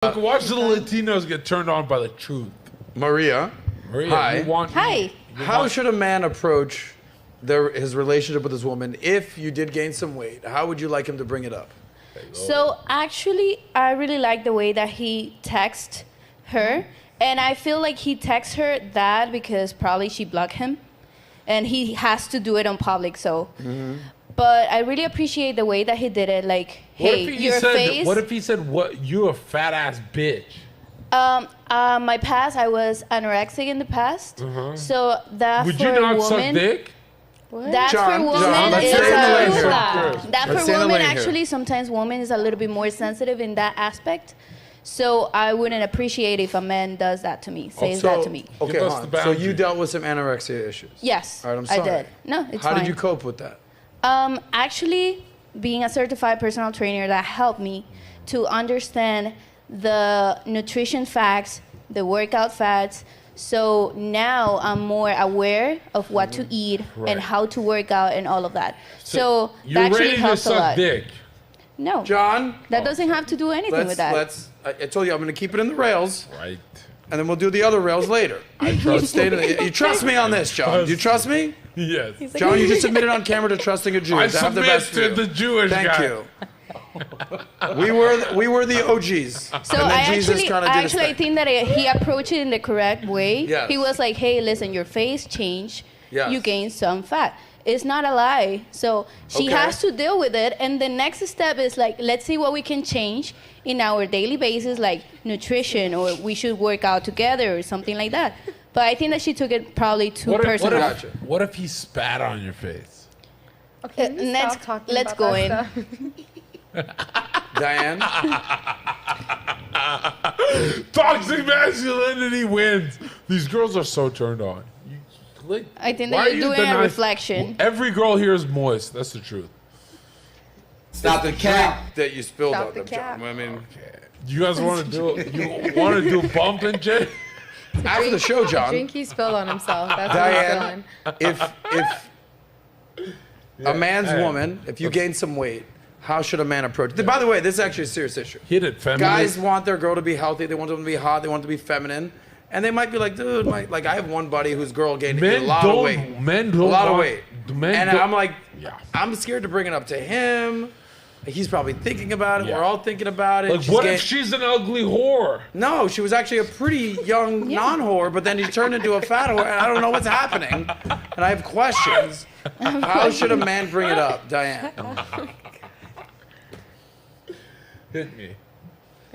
Look, watch the Latinos get turned on by the truth. Maria, hi. Hi. How should a man approach his relationship with his woman if you did gain some weight? How would you like him to bring it up? So actually, I really like the way that he texts her. And I feel like he texts her that because probably she blocked him. And he has to do it on public, so. But I really appreciate the way that he did it. Like, hey, your face. What if he said, "What? You a fat ass bitch"? My past, I was anorexic in the past. So that Would for you not a suck woman, dick? that John, for women let's is stay in the lane here. that Let's for stay in the women lane here. actually sometimes women is a little bit more sensitive in that aspect. So I wouldn't appreciate if a man does that to me, says that to me. Okay, Give us hon. the So you boundary. dealt with some anorexia issues. Yes, All right, I'm sorry. I did. No, it's How fine. did you cope with that? Actually, being a certified personal trainer, that helped me to understand the nutrition facts, the workout facts. So now I'm more aware of what to eat and how to work out and all of that. So You're that actually ready to helps a suck lot. dick. No, John, that doesn't have to do anything with that. I told you I'm going to keep it in the rails, Right. and then we'll do the other rails later. You trust me on this, John? Do you trust me? Yes. John, you just admitted on camera to trusting a Jew. I To have the submit best to view. the Jewish Thank guy. you. We were the OGs. So and then I Jesus actually, kind of did his thing. think that he approached it in the correct way. Yes. He was like, "Hey, listen, your face changed. Yes. You gained some fat." It's not a lie. So she Okay. has to deal with it. And the next step is like, let's see what we can change in our daily basis, like nutrition, or we should work out together or something like that. But I think that she took it probably too personal. Gotcha. What if he spat on your face? Okay, can you Let's- stop talking let's about go that in. stuff? Diane, Toxic masculinity wins. These girls are so turned on. I think Why that are you're you doing a denying- reflection. Every girl here is moist. That's the truth. stop the cap that you spilled Stop on the them, John. cap. I mean, You guys want to do? You want to do bump and shit? after the show, John, Drink he spilled on himself. That's Diane, what he's doing. if a man's hey. woman, if you gain some weight, how should a man approach it? By the way, this is actually a serious issue. Hit it, feminist. Guys want their girl to be healthy. They want them to be hot. They want them to be feminine. And they might be like, dude, like I have one buddy whose girl gained a lot of weight. Men don't A lot of want- weight. men And don't- I'm like, Yeah. I'm scared to bring it up to him. He's probably thinking about it. Yeah. We're all thinking about it. Like, what if she's an ugly whore? No, she was actually a pretty young non-whore, but then she turned into a fat whore, and I don't know what's happening. And I have questions. How should a man bring it up, Diane? Hit me.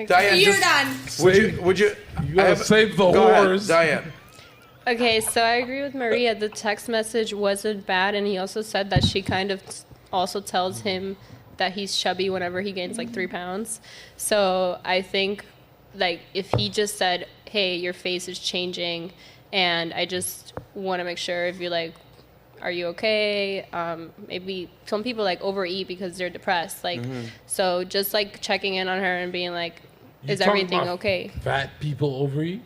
Diane, You're just- done. Would you? You gotta save the Go ahead, whores. Diane. Okay, so I agree with Maria. The text message wasn't bad, and he also said that she kind of also tells him that he's chubby whenever he gains like 3 pounds. So I think, like, if he just said, "Hey, your face is changing, and I just want to make sure if you're like, are you okay?" Maybe some people like overeat because they're depressed. Like, so just like checking in on her and being like, You "Is talking everything about okay?" Fat people overeat?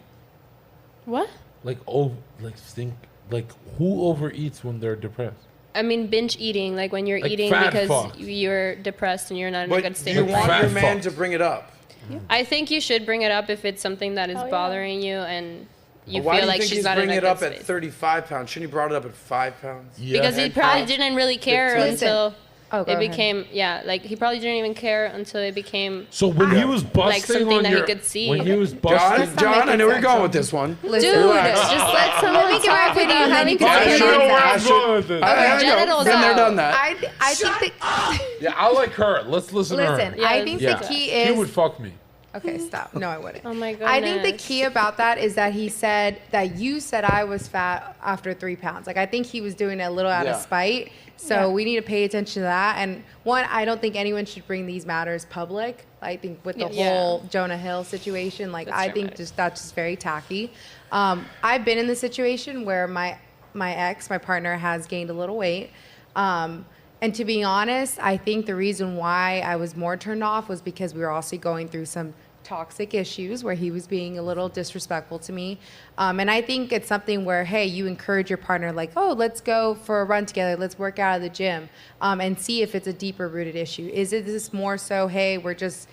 What? Like who overeats when they're depressed? I mean, binge eating, like when you're Like eating fat because fuck. you're depressed and you're not in a But good state you of want mind. your Fat man fuck. to bring it up. I think you should bring it up if it's something that is bothering you and you Why do feel you like think she's he's not in bringing a it good up at space. 35 pounds? Shouldn't he brought it up at 5 pounds? Yeah. Because he And probably how- didn't really care Listen. until Oh, go it ahead. became, like he probably didn't even care until it became So when he was busting something on that he your, could see. when he was busting, John, I know where you're going sense, with this one. Listen, Dude, Relax. just let someone Let me give my talk opinion about on how he you gets guys. I I know should- where I I'm should- going with this. I know. genitals Been there, out. done that. I think Yeah, I like her. Let's listen to listen, her. Yeah, I think Yeah. the key She would is fuck me. okay. Stop. No, I wouldn't. Oh my I think the goodness. key about that is that he said that you said I was fat after 3 pounds. Like I think he was doing it a little out of Yeah. spite. So we need to pay attention to that. And one, I don't think anyone should bring these matters public. I think with the Yeah. whole Jonah Hill situation, like That's I dramatic. think that's just very tacky. I've been in the situation where my ex, my partner, has gained a little weight. And to be honest, I think the reason why I was more turned off was because we were also going through some toxic issues where he was being a little disrespectful to me. And I think it's something where, hey, you encourage your partner, like, oh, let's go for a run together, let's work out at the gym, and see if it's a deeper rooted issue. Is it this more so, hey, we're just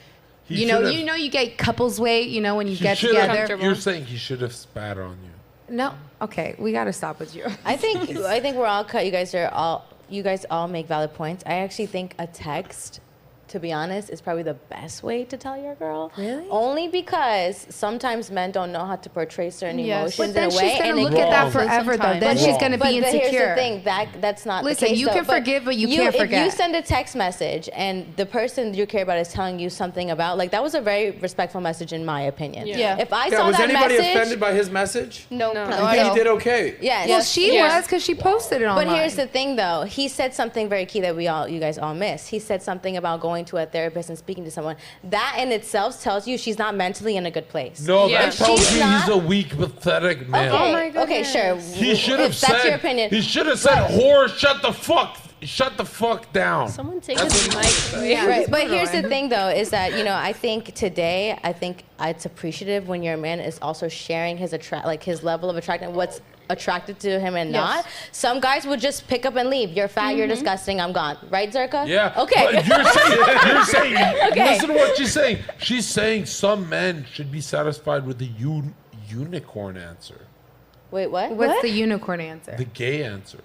You know, you get couples weight. You know, when you get should've- together. You're saying he should have spat on you. No, okay, we gotta stop with you. I think we're all cut. You guys all make valid points. I actually think a text, to be honest, is probably the best way to tell your girl. Really? Only because sometimes men don't know how to portray certain Yes. emotions But then in a way. she's gonna it look at that can- forever, though. Then Sometimes. she's gonna But be here's insecure. the thing, that's not Listen, the case. you can forgive, but you can't If you forget. send a text message and the person you care about is telling you something about, like, that was a very respectful message in my opinion. Yeah. If I Yeah, saw was that anybody message, offended by his message? No, No. no, He no. did okay. yes. Well, she Yeah. was because she posted it online. But here's the thing, though. He said something very key that you guys all missed. He said something about going to a therapist and speaking to someone. That in itself tells you she's not mentally in a good place. No, Yeah. that tells She's you not- he's a weak, pathetic man. Okay, Oh my okay, sure. goodness. He should have If said. That's your opinion. He should have said, "Whore, shut the fuck down." Someone take his mic away. Yeah, right. But here's the thing, though, is that I think today, it's appreciative when your man is also sharing his his level of attraction, what's attracted to him and not. Some guys would just pick up and leave. You're fat. You're disgusting. I'm gone. Right, Zherka? Yeah. Okay. But you're saying. Okay. Listen to what she's saying. She's saying some men should be satisfied with the unicorn answer, Wait, what? What's the unicorn answer? the gay answer.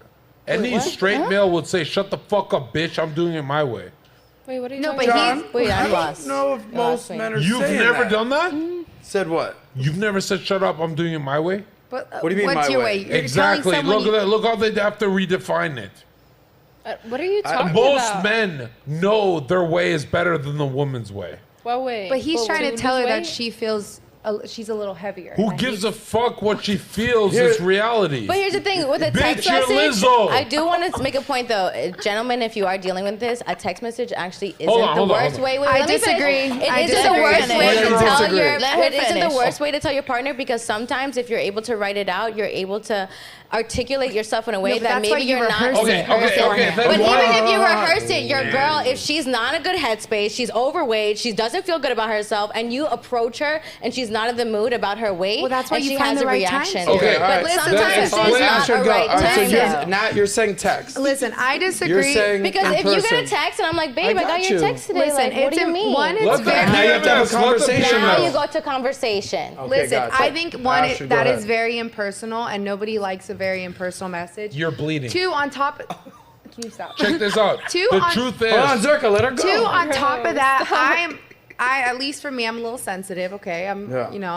Any what? straight male would say, "Shut the fuck up, bitch. I'm doing it my way." Wait, what are you No, talking but about? he's Wait, I I'm don't lost. know if most me. men are You've saying never that. done that. Said what? You've never said, "Shut up. I'm doing it my way." But, What do you mean what's my your way? way? You're Exactly. telling someone Look at that. Look how they have to redefine it. What are you talking Most about? men know their way is better than the woman's way. What way? But he's trying to lose tell her that weight? she feels she's a little heavier. Who And gives he's- a fuck what she feels Here- is reality. But here's the thing with a Bitch, text you're message. Lizzo. I do want to make a point though, gentlemen. If you are dealing with this, a text message actually isn't Hold on, the hold on, worst hold on. way. Wait, I let me finish. disagree. I It isn't the disagree. worst way Let to her tell disagree. your. Let her It isn't the finish. worst way to tell your partner because sometimes if you're able to write it out, you're able to articulate yourself in a way No, but that that's why maybe you you're not. rehearse Okay, it okay, beforehand. then But why- even if you rehearse it, your girl, if she's not in a good headspace, she's overweight, she doesn't feel good about herself, and you approach her and she's not in the mood about her weight, Well, that's why and you she find has the a right time reaction. to. Okay, but all right. sometimes Then there's explain not how should a go. right All right, so time. now you're saying text. Listen, I You're disagree. saying Because in if you get person. a text and I'm like, babe, I got got your you. text today, Listen, like, what it's do you mean? one, it's Let the very. Now you have to have a PMS, let the conversation PMS. Now though. you go to conversation. Okay, Listen, gotcha. I think one Ashley, go that ahead. is very impersonal, and nobody likes a very impersonal message. You're bleeding. Two on top. Can you stop? Check this out. Two the on- truth is, Hold on, Zherka, let her go. Two on top of that, I at least for me, I'm a little sensitive. Okay, Yeah.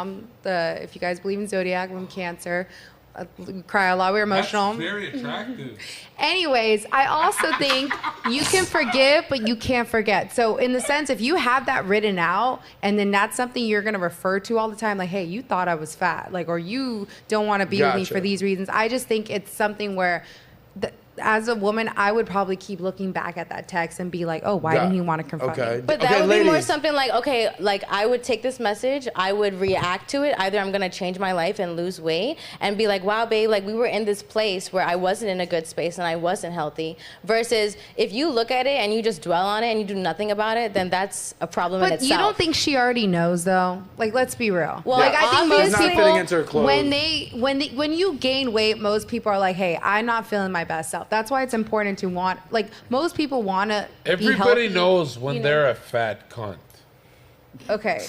I'm the. If you guys believe in zodiac, I'm Cancer. I cry a lot. We're emotional. very attractive. Anyways, I also think you can forgive, but you can't forget. So in the sense, if you have that written out, and then that's something you're gonna refer to all the time, like, hey, you thought I was fat, like, or you don't want to be with me Gotcha. for these reasons. I just think it's something where. As a woman, I would probably keep looking back at that text and be like, "Oh, why didn't he want to confront Okay. me?" But that Okay, would be more ladies. something like, okay, like I would take this message, I would react to it. Either I'm gonna change my life and lose weight and be like, wow, babe, like we were in this place where I wasn't in a good space and I wasn't healthy. Versus if you look at it and you just dwell on it and you do nothing about it, then that's a problem in But itself. you don't think she already knows, though? Like, let's be real. Well, like, I think obviously- most She's not people, fitting into her clothes. when you gain weight, most people are like, "Hey, I'm not feeling my best self." That's why it's important to want. Like, most people want to. Everybody be healthy, knows when you know? they're a fat cunt. Okay,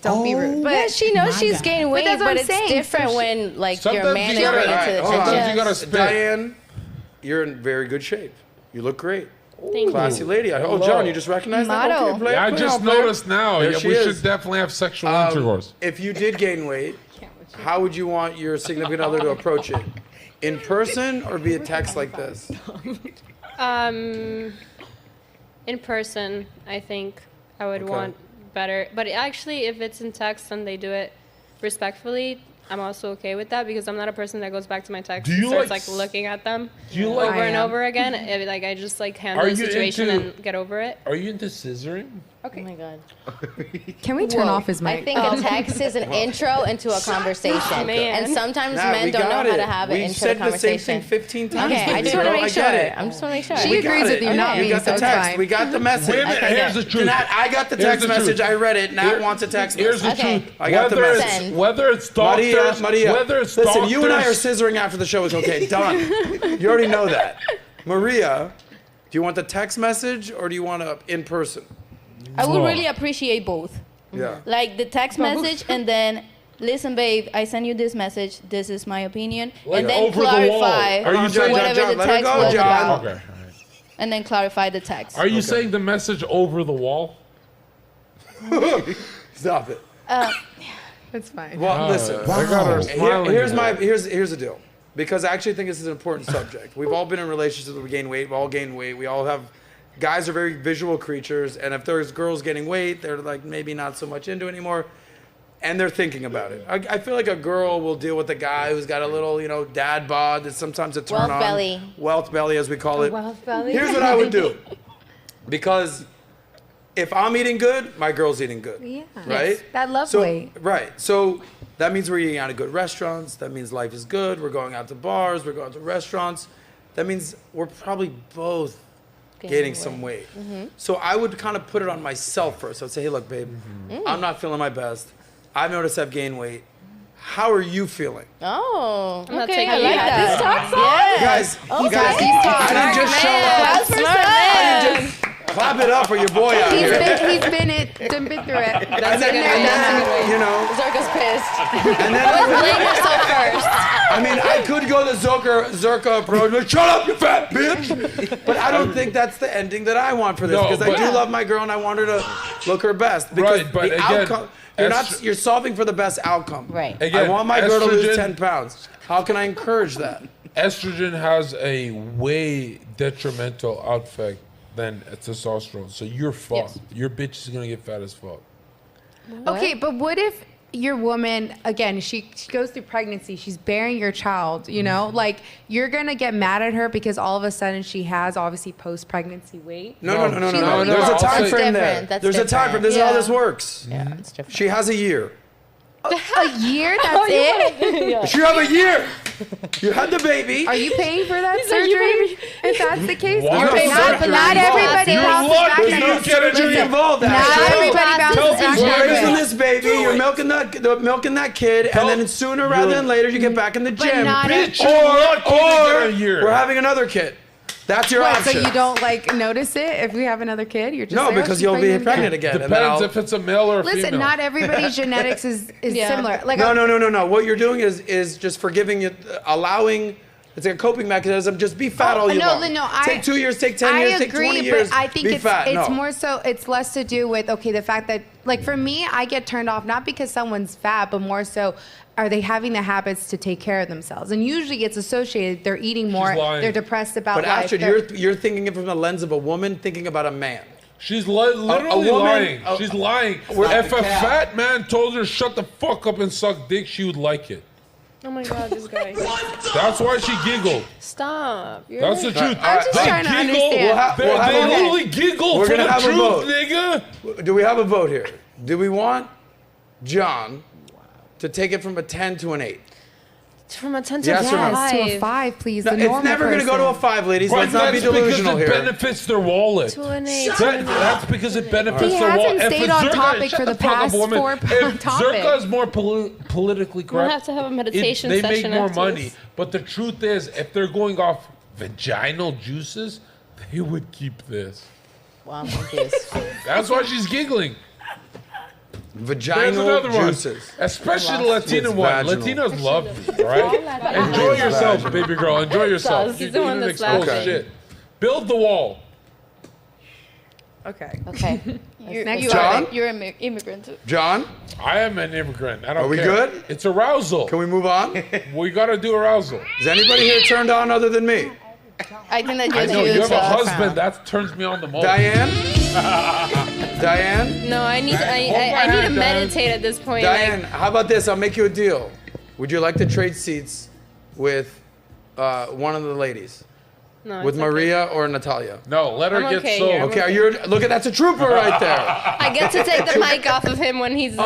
don't be rude. But Yeah, she knows she's gained weight, that's what but I'm it's saying. different So when like Sometimes your man you is gotta- bringing it All to the right, hold on. attention. Sometimes you gotta spit. Diane, you're in very good shape. You look great. Thank Classy you. lady. Oh, Hello. John, you just recognized that? Model. Okay, play, Yeah, I play just on, player. noticed now. There Yeah, she we is. should definitely have sexual Um, intercourse. If you did gain weight, how would you want your significant other to approach it? In person or via text like this? In person, I think I would Okay. want better. But actually, if it's in text and they do it respectfully, I'm also okay with that because I'm not a person that goes back to my text Do and you starts like like looking at them Do you over like? and am. over again. Like I just like handle Are the you situation into- and get over it. Are you into scissoring? Oh my god. can we turn off his mic? I think a text is an intro into a conversation. Man. And sometimes Nah, men we don't know got how it. to have an We've intro to said the same thing conversation. 15 times. Okay, I just want to make sure. get it. I just want to make sure. She We agrees got with it. you, not You me, got so the it's text. fine. We got the message. Wait a minute. Okay, Here's good. the truth. Nat, I got the Here's text the truth. message. I read it. Nat Here- wants a text Here's the message. Okay. truth. I got the whether message. it's whether it's doctors, Maria, whether it's listen, doctors. you and I are scissoring after the show is okay. Done. You already know that. Maria, do you want the text message or do you want to in person? I would Oh. really appreciate both. Yeah. Like the text message and then, listen, babe, I send you this message. This is my opinion. Like and then over the wall. clarify Are you saying whatever John, the let her text go, was John. about. Okay. All right. And then clarify the text. Are you saying the message over the wall? Stop it. It's fine. Well, listen. I got her smiling. Here's the deal. Because I actually think this is an important subject. We've all been in relationships where we gain weight. We all gain weight. We all have. Guys are very visual creatures, and if there's girls getting weight, they're like maybe not so much into it anymore, and they're thinking about it. I feel like a girl will deal with a guy who's got a little, dad bod. That's sometimes a turn Wealth on. belly. Wealth belly, as we call it. Wealth belly. Here's what I would do. Because if I'm eating good, my girl's eating good. Yeah. Right? That love So, weight. right. So that means we're eating out of good restaurants. That means life is good. We're going out to bars. We're going to restaurants. That means we're probably both gaining some weight. So I would kind of put it on myself first. I'd say, hey, look, babe, I'm not feeling my best. I've noticed I've gained weight. How are you feeling? Oh, I'm not okay, taking I you like back. that. This talks Guys, I didn't just show up. That's for Man. Clap it up for your boy out here. He's been through it. And then, Zherka's pissed. and then, Blame yourself first. I mean, I could go the Zherka approach, but shut up, you fat bitch. But I don't think that's the ending that I want for this, No, because I but- do love my girl and I want her to look her best. Because Right, but the again, outcome, you're solving for the best outcome. Right. Again, I want my girl to lose estrogen- 10 pounds. How can I encourage that? Estrogen has a way detrimental effect than testosterone. So you're fucked. Your bitch is gonna get fat as fuck. Okay, but what if your woman, again, she goes through pregnancy, she's bearing your child, like you're gonna get mad at her because all of a sudden she has obviously post-pregnancy weight? No. No, There's a I'll time say- frame there. different. That's There's a time frame. different. This is how Yeah. this works. Yeah, it's different. She has a year. A year, that's it? You have a year. You had the baby. Are you paying for that surgery? If that's the case, Why? You're paying Surgery. for it. Not everybody You're bounces lucky back. you There's no get a surgery dream. involved. Not actually. everybody bounces Tell back. me You're why. raising this baby, you're milking that kid, and then sooner rather than later you get back in the gym. not Bitch, you're lucky to get a year. we're having another kid. That's your What, option. so you don't notice it if we have another kid? You're just No, like, oh, because she's you'll be pregnant pregnant again. and then Depends I'll- if it's a male or a Listen, female. not everybody's genetics is Yeah. similar. Like No. What you're doing is just forgiving it, allowing. It's like a coping mechanism. Just be fat all you want. Take 2 years, take 10 years, take 20 years. But I think be it's fat. it's No. more so it's less to do with the fact that for me I get turned off not because someone's fat, but more so are they having the habits to take care of themselves? And usually it's associated they're eating more, lying. they're depressed about But life. Astrid, you're thinking it from the lens of a woman thinking about a man. She's literally woman- lying. She's lying. If a fat man told her shut the fuck up and suck dick, she would like it. Oh my god, this guy. That's why she giggled. Stop. You're That's the truth. I'm just They trying to giggle. understand. We'll have They a vote. literally giggle We're for gonna the have a truth, vote. nigga. Do we have a vote here? Do we want John to take it from a 10 to an 8? from a 10 to Yes or no? Yes, to a 5. 5, please. No, the it's normal never going to go to a person. 5, ladies. Right, Let's not be that's delusional because it here. benefits their wallet. To an 8. That's because it benefits He their wallet. hasn't stayed on topic shut for the fuck up, past woman. 4 If topic. Zherka is more politically We'll correct, have to have a meditation they make session more after money. this. But the truth is, if they're going off vaginal juices, they would keep this. Wow, I'm confused. That's why she's giggling. There's Vaginal another juices. one. Especially the Latina It's one. vaginal. Latinas love you, all right? Enjoy yourself, baby girl. Enjoy yourself. does. You He's the one didn't that's expose laughing. shit. Build the wall. Okay. Okay. Next John? You're an immigrant too. John, I am an immigrant. I don't Are we care. good? It's arousal. can we move on? We gotta do arousal. Is anybody here turned on other than me? I think that I just know you have a uh, husband. That turns me on the most. Diane? Diane? No, I need Hold my I need to hand, Diane. meditate at this point. Diane, how about this? I'll make you a deal. Would you like to trade seats with one of the ladies? No, With it's okay. Maria or Natalia? No, let her I'm get okay sold. here. Okay, look at that's a trooper right there. I get to take the mic off of him when he's.